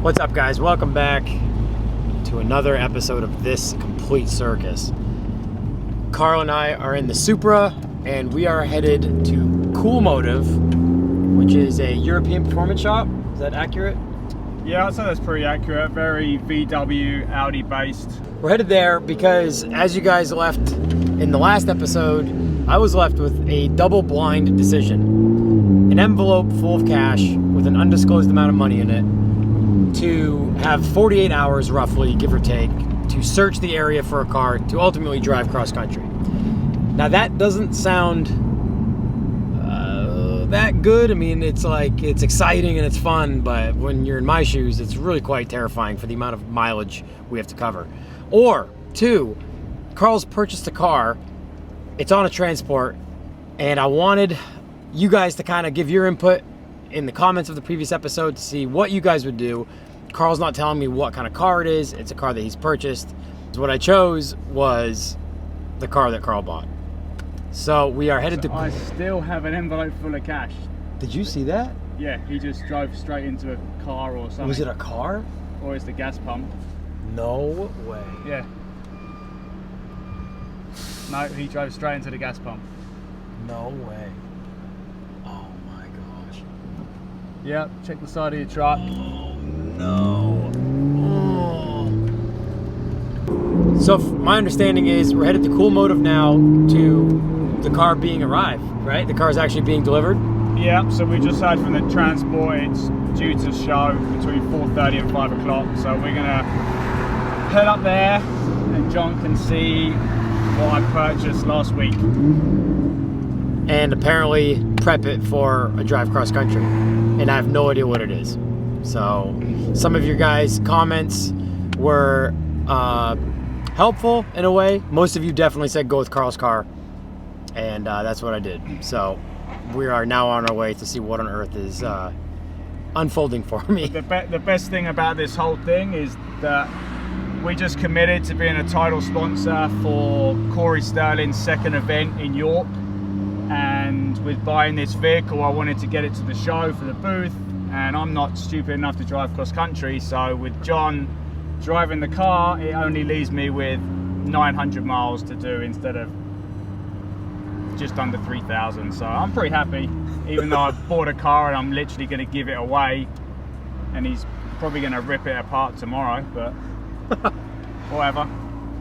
What's up, guys? Welcome back to another episode of This Complete Circus. Carl and I are in the Supra, and we are headed to Cool Motive, which is a European performance shop. Is that accurate? Yeah, I'd say that's pretty accurate. Very VW, Audi based. We're headed there because, as you guys left in the last episode, I was left with a double-blind decision. An envelope full of cash with an undisclosed amount of money in it to have 48 hours, roughly, give or take, to search the area for a car to ultimately drive cross-country. Now, that doesn't sound that good. I mean, it's exciting and it's fun, but when you're in my shoes, it's really quite terrifying for the amount of mileage we have to cover. Or, two, Carl's purchased a car, it's on a transport, and I wanted you guys to kind of give your input in the comments of the previous episode to see what you guys would do. Carl's not telling me what kind of car it is. It's a car that he's purchased. What I chose was the car that Carl bought. So we are headed to... I still have an envelope full of cash. Did you see that? Yeah, he just drove straight into a car or something. Was it a car? Or it's the gas pump. No way. Yeah. No, he drove straight into the gas pump. No way. Oh my gosh. Yeah, check the side of your truck. Oh no. Oh. So my understanding is we're headed to Cool Motive now to the car being arrived, right? The car is actually being delivered? Yeah, so we just heard from the transport it's due to show between 4:30 and 5 o'clock. So we're gonna head up there and John can see what I purchased last week. And apparently prep it for a drive cross country. And I have no idea what it is. So some of your guys' comments were helpful in a way. Most of you definitely said go with Carl's car. And that's what I did. So we are now on our way to see what on earth is unfolding for me. The best thing about this whole thing is that we just committed to being a title sponsor for Corey Sterling's second event in York. And with buying this vehicle, I wanted to get it to the show for the booth. And I'm not stupid enough to drive cross country. So with John driving the car, it only leaves me with 900 miles to do instead of just under 3,000. So I'm pretty happy, even though I bought a car and I'm literally going to give it away. And he's probably going to rip it apart tomorrow, but whatever.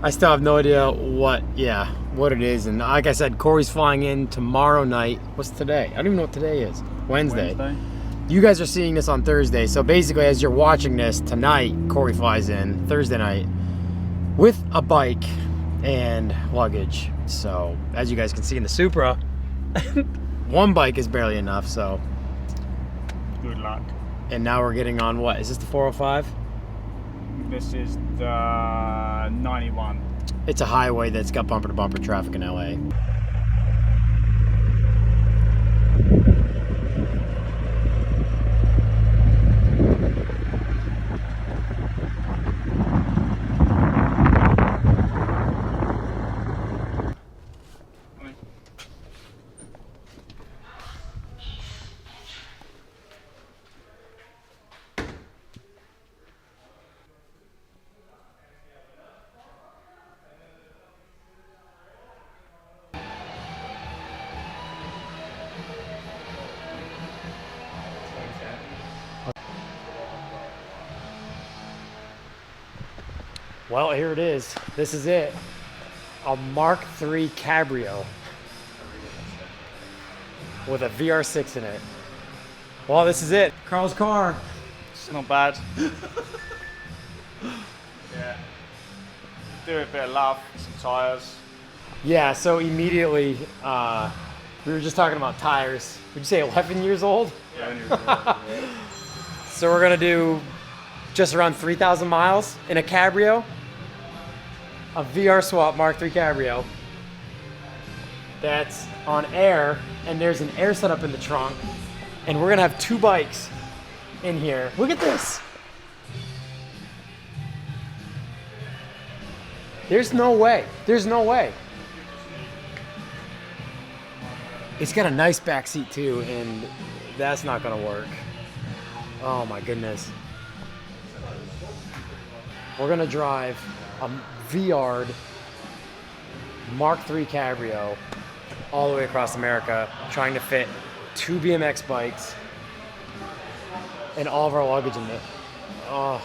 I still have no idea what it is. And like I said, Corey's flying in tomorrow night. What's today? I don't even know what today is. Wednesday. You guys are seeing this on Thursday. So basically, as you're watching this tonight, Corey flies in Thursday night with a bike and luggage. So as you guys can see in the Supra, one bike is barely enough. So good luck. And now we're getting on what? Is this the 405? This is the 91. It's a highway that's got bumper-to-bumper traffic in LA. Well, here it is. This is it. A Mark III Cabrio with a VR6 in it. Well, this is it. Carl's car. It's not bad. Yeah. Do a bit of love, some tires. Yeah, so immediately, we were just talking about tires. Would you say 11 years old? Yeah. 11 years old, yeah. So we're gonna do just around 3,000 miles in a Cabrio. A VR swap Mark III Cabrio that's on air, and there's an air setup in the trunk, and we're gonna have two bikes in here. Look at this. There's no way. There's no way. It's got a nice back seat too, and that's not gonna work. Oh my goodness. We're gonna drive a V-Yard Mark III Cabrio all the way across America, trying to fit 2 BMX bikes and all of our luggage in it. Oh.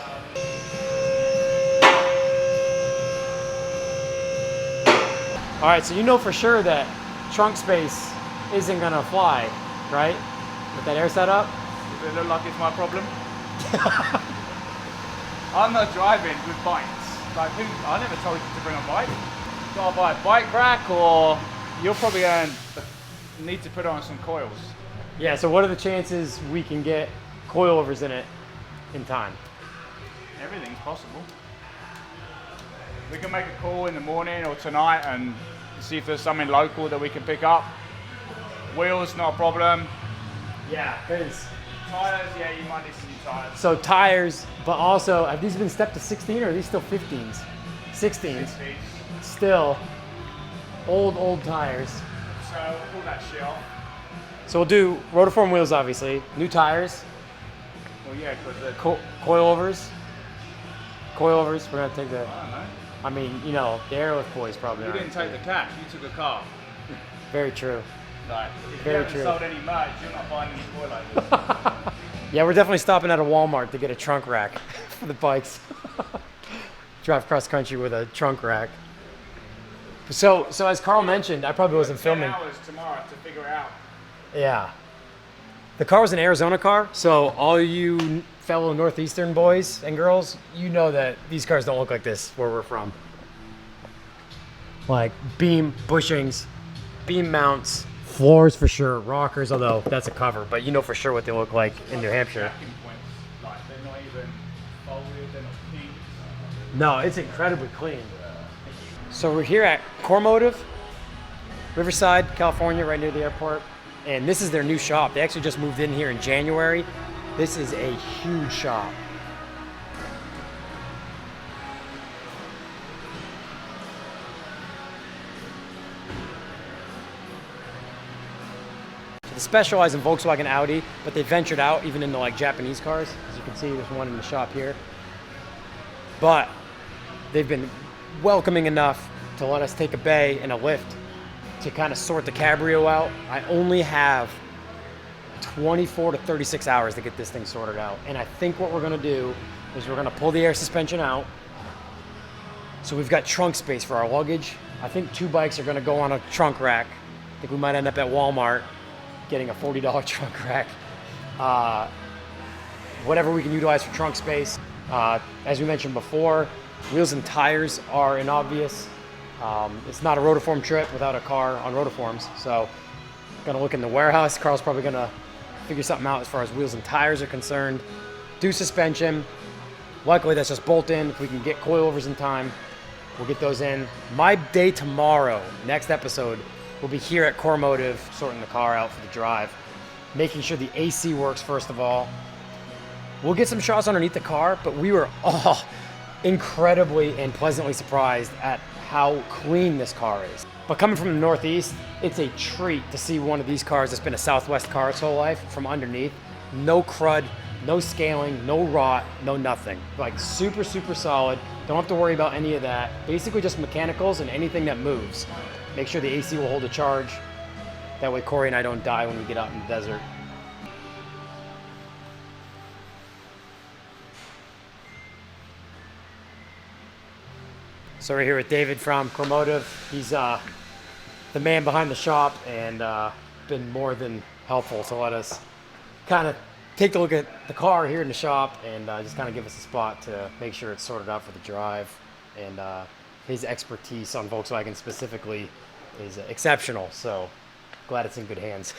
All right, so you know for sure that trunk space isn't gonna fly, right? With that air setup? Does it look like it's my problem? I'm not driving with bikes. Like, I never told you to bring a bike. Gotta buy a bike rack, or you're probably going to need to put on some coils. Yeah, so what are the chances we can get coilovers in it in time? Everything's possible. We can make a call in the morning or tonight and see if there's something local that we can pick up. Wheels, not a problem. Yeah, because Tires, yeah, you might need some new tires. so tires, but also, have these been stepped to 16 or are these still 15s? 16s. Still old tires. So pull that shit off. So we'll do rotiform wheels, obviously. New tires, Well, yeah, because the coilovers. Coilovers, we're gonna take the, I don't know. I mean, you know, the airlift boys probably You aren't. didn't take the cash, you took a car. Very true. Like, if Very you haven't true. sold any merch, you're not buying any spoilers. Yeah, we're definitely stopping at a Walmart to get a trunk rack for the bikes. Drive cross country with a trunk rack. So as Carl mentioned, I probably wasn't 10 filming. hours tomorrow to figure it out. Yeah. The car was an Arizona car, so all you fellow Northeastern boys and girls, you know that these cars don't look like this where we're from. Like beam bushings, beam mounts, floors for sure, rockers, although that's a cover, but you know for sure what they look like in New Hampshire. Jacking points, like they're not even folded, they're not peaked. No, it's incredibly clean. So we're here at Cormotive, Riverside, California, right near the airport. And this is their new shop. They actually just moved in here in January. This is a huge shop. So they specialize in Volkswagen, Audi, but they ventured out even into like Japanese cars. As you can see, there's one in the shop here. But they've been welcoming enough to let us take a bay and a lift to kind of sort the Cabrio out. I only have 24 to 36 hours to get this thing sorted out. And I think what we're gonna do is we're gonna pull the air suspension out. So we've got trunk space for our luggage. I think 2 bikes are gonna go on a trunk rack. I think we might end up at Walmart getting a $40 trunk rack. Whatever we can utilize for trunk space. As we mentioned before, wheels and tires are an obvious. It's not a rotiform trip without a car on rotiforms. So gonna look in the warehouse. Carl's probably gonna figure something out as far as wheels and tires are concerned. Do suspension. Luckily that's just bolt in. If we can get coilovers in time, we'll get those in. My day tomorrow, next episode, will be here at Cormotive, sorting the car out for the drive, making sure the AC works first of all. We'll get some shots underneath the car, but we were all incredibly and pleasantly surprised at how clean this car is. But coming from the Northeast, it's a treat to see one of these cars that's been a Southwest car its whole life from underneath. No crud, no scaling, no rot, no nothing. Like super, super solid. Don't have to worry about any of that. Basically just mechanicals and anything that moves. Make sure the AC will hold a charge. That way Corey and I don't die when we get out in the desert. So we're here with David from Cormotive. He's the man behind the shop and been more than helpful to let us kind of take a look at the car here in the shop and just kind of give us a spot to make sure it's sorted out for the drive. And his expertise on Volkswagen specifically is exceptional. So glad it's in good hands.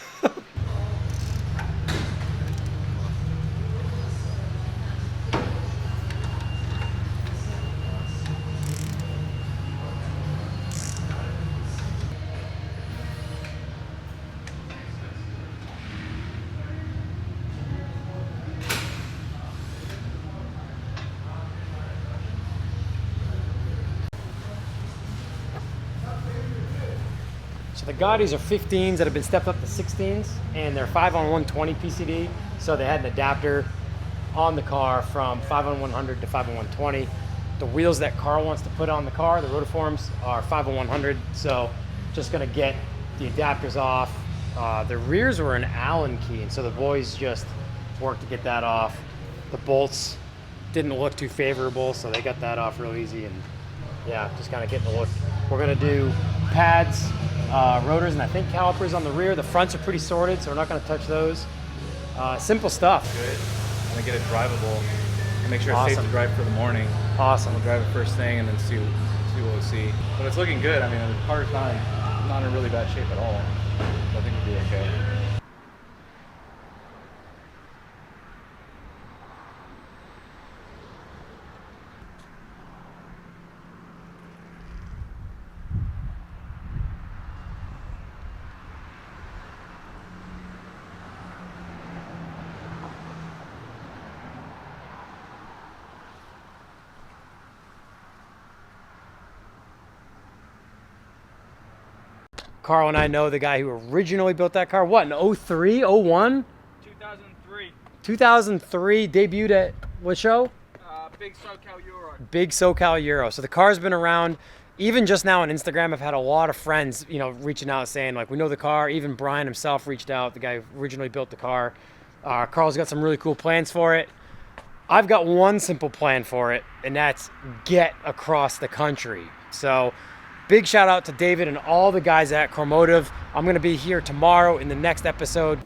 So the Gaudis are 15s that have been stepped up to 16s, and they're 5 on 120 PCD. So they had an adapter on the car from 5/100 to 5/120. The wheels that Carl wants to put on the car, the ROTIFORMs, are 5/100. So just gonna get the adapters off. The rears were an Allen key, and so the boys just worked to get that off. The bolts didn't look too favorable, so they got that off real easy. And yeah, just kind of getting the look. We're gonna do pads, rotors, and I think calipers on the rear. The fronts are pretty sorted, so we're not gonna touch those. Simple stuff. Good. I'm gonna get it drivable and make sure it's Awesome. safe to drive for the morning. Awesome. We'll drive it first thing and then see what we see. But it's looking good. I mean, the car's not in really bad shape at all. So I think we'll be okay. Carl and I know the guy who originally built that car. What, in 03, 01? 2003. 2003, debuted at what show? Big SoCal Euro. Big SoCal Euro. So the car's been around. Even just now on Instagram, I've had a lot of friends, reaching out saying, like, we know the car. Even Brian himself reached out, the guy who originally built the car. Carl's got some really cool plans for it. I've got one simple plan for it, and that's get across the country. So big shout out to David and all the guys at Cormotive. I'm going to be here tomorrow in the next episode.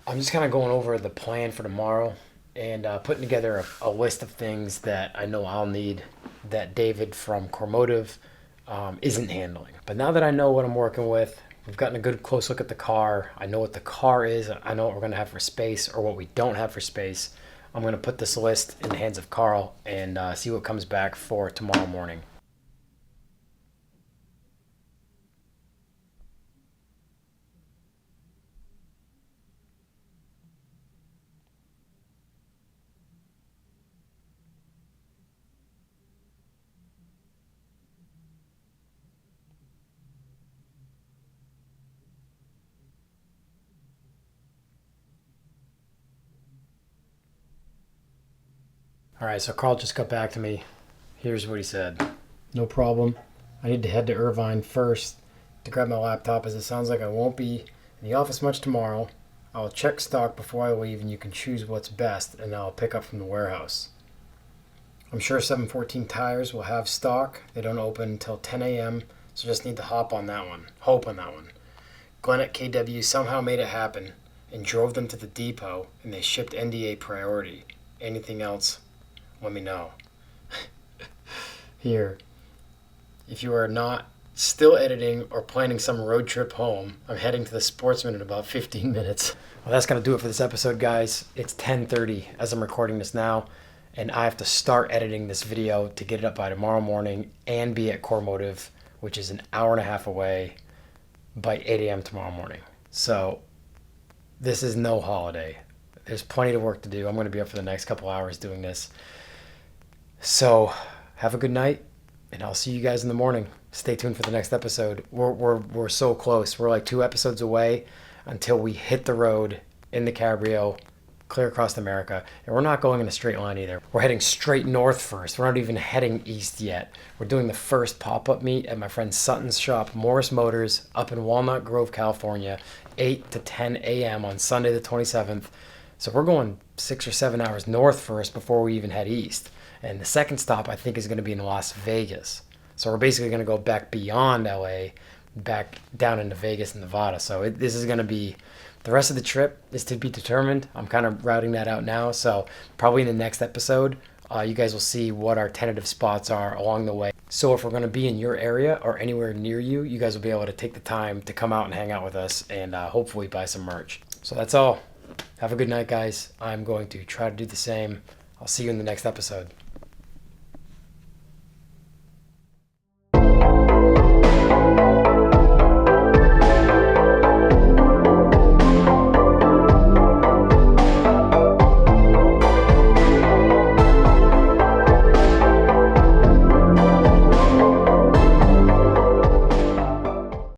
I'm just kind of going over the plan for tomorrow and putting together a list of things that I know I'll need that David from Cormotive isn't handling. But now that I know what I'm working with, we've gotten a good close look at the car. I know what the car is. I know what we're going to have for space or what we don't have for space. I'm going to put this list in the hands of Carl and see what comes back for tomorrow morning. All right, so Carl just got back to me. Here's what he said. No problem. I need to head to Irvine first to grab my laptop, as it sounds like I won't be in the office much tomorrow. I'll check stock before I leave, and you can choose what's best, and I'll pick up from the warehouse. I'm sure 714 Tires will have stock. They don't open until 10 a.m., so just need to hope on that one. Glenn at KW somehow made it happen and drove them to the depot, and they shipped NDA priority. Anything else, let me know. Here, if you are not still editing or planning some road trip home, I'm heading to the Sportsman in about 15 minutes. Well, that's going to do it for this episode, guys. It's 10:30 as I'm recording this now, and I have to start editing this video to get it up by tomorrow morning and be at Cormotive, which is an hour and a half away, by 8 a.m. tomorrow morning. So this is no holiday. There's plenty of work to do. I'm going to be up for the next couple hours doing this. So have a good night, and I'll see you guys in the morning. Stay tuned for the next episode. We're so close. We're like 2 episodes away until we hit the road in the Cabrio, clear across America. And we're not going in a straight line either. We're heading straight north first. We're not even heading east yet. We're doing the first pop-up meet at my friend Sutton's shop, Morris Motors, up in Walnut Grove, California, 8 to 10 a.m. on Sunday the 27th. So we're going 6 or 7 hours north first before we even head east. And the second stop, I think, is going to be in Las Vegas. So we're basically going to go back beyond LA, back down into Vegas and Nevada. So this is going to be, the rest of the trip is to be determined. I'm kind of routing that out now. So probably in the next episode, you guys will see what our tentative spots are along the way. So if we're going to be in your area or anywhere near you, you guys will be able to take the time to come out and hang out with us and hopefully buy some merch. So that's all. Have a good night, guys. I'm going to try to do the same. I'll see you in the next episode.